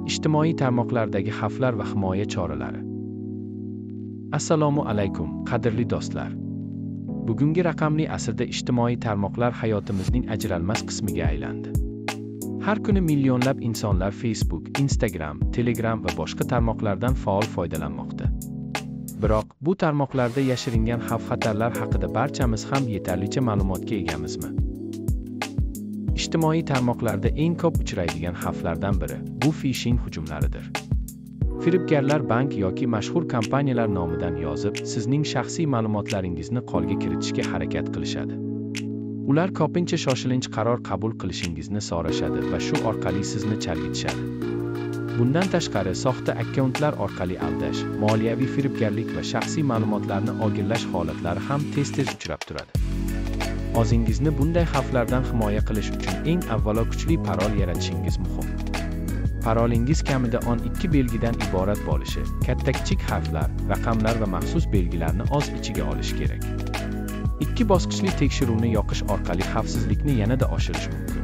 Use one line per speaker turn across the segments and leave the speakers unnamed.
Ijtimoiy tarmoqlardagi xavflar va himoya choralari. Assalomu alaykum, qadrli do'stlar. Bugungi raqamli asrda ijtimoiy tarmoqlar hayotimizning ajralmas qismiga aylandi. Har kuni millionlab insonlar Facebook, Instagram, Telegram va boshqa tarmoqlardan faol foydalanmoqda. Biroq, bu tarmoqlarda yashiringan xavf-xatarlar haqida barchamiz ham yetarlicha ma'lumotga egamizmi? Ijtimoiy tarmoqlarda eng ko'p uchraydigan xavflardan biri bu phishing hujumlaridir. Firibgarlar bank yoki mashhur kompaniyalar nomidan yozib, sizning shaxsiy ma'lumotlaringizni qo'lga kiritishga harakat qilishadi. Ular ko'pincha shoshilinch qaror qabul qilishingizni so'rashadi va shu orqali sizni chalg'itishadi. Bundan tashqari, soxta akkauntlar orqali aldash, moliyaviy firibgarlik va shaxsiy ma'lumotlarni o'g'irlash holatlari ham tez-tez uchrab turadi. O'zingizni bunday xavflardan himoya qilish uchun eng avvalo kuchli parol yaratishingiz muhim. Parolingiz kamida 12 belgidan iborat bo'lishi, katta-kichik harflar, raqamlar va maxsus belgilarni o'z ichiga olishi kerak. 2 bosqichli tekshiruvni yoqish orqali xavfsizlikni yanada oshirish mumkin.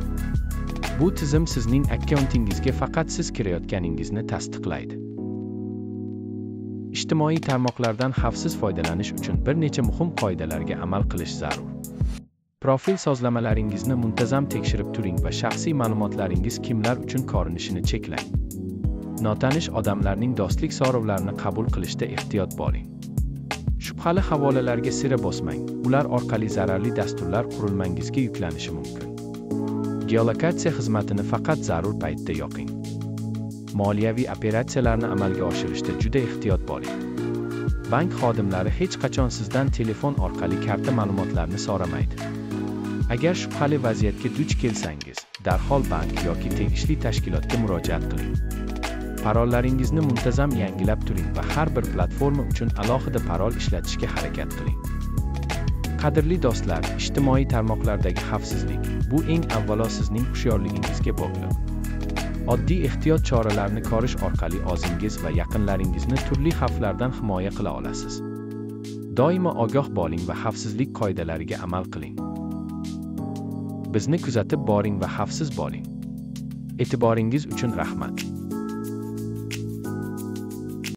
Bu tizim sizning akkauntingizga faqat siz kirayotganingizni tasdiqlaydi. Ijtimoiy tarmoqlardan xavfsiz foydalanish uchun bir necha muhim qoidalarga amal qilish zarur. Profil sozlamalaringizni muntazam tekshirib turing va shaxsiy ma'lumotlaringiz kimlar uchun ko'rinishini cheklang. Notanish odamlarning do'stlik so'rovlarini qabul qilishda ehtiyot bo'ling. Shubhali havolalarga sira bosmang, ular orqali zararli dasturlar qurilmangizga yuklanishi mumkin. Geolokatsiya xizmatini faqat zarur paytda yoqing. Moliyaviy operatsiyalarni amalga oshirishda juda ehtiyot bo'ling. Bank xodimlari hech qachon sizdan telefon orqali karta ma'lumotlarini so'ramaydi. Agar shubhali vaziyatga duch kelsangiz, darhol bank yoki tegishli tashkilotga murojaat qiling. Parollaringizni muntazam yangilab turing va har bir platforma uchun alohida parol ishlatishga harakat qiling. Qadrli do'stlar, ijtimoiy tarmoqlardagi xavfsizlik bu eng avvalo sizning hushyorligingizga bog'liq. Oddiy ehtiyot choralarini ko'rish orqali o'zingiz va yaqinlaringizni turli xavflardan himoya qila olasiz. Doimo ogoh bo'ling va xavfsizlik qoidalariga amal qiling. Bizni kuzatib boring va xavfsiz bo'ling. E'tiboringiz uchun rahmat.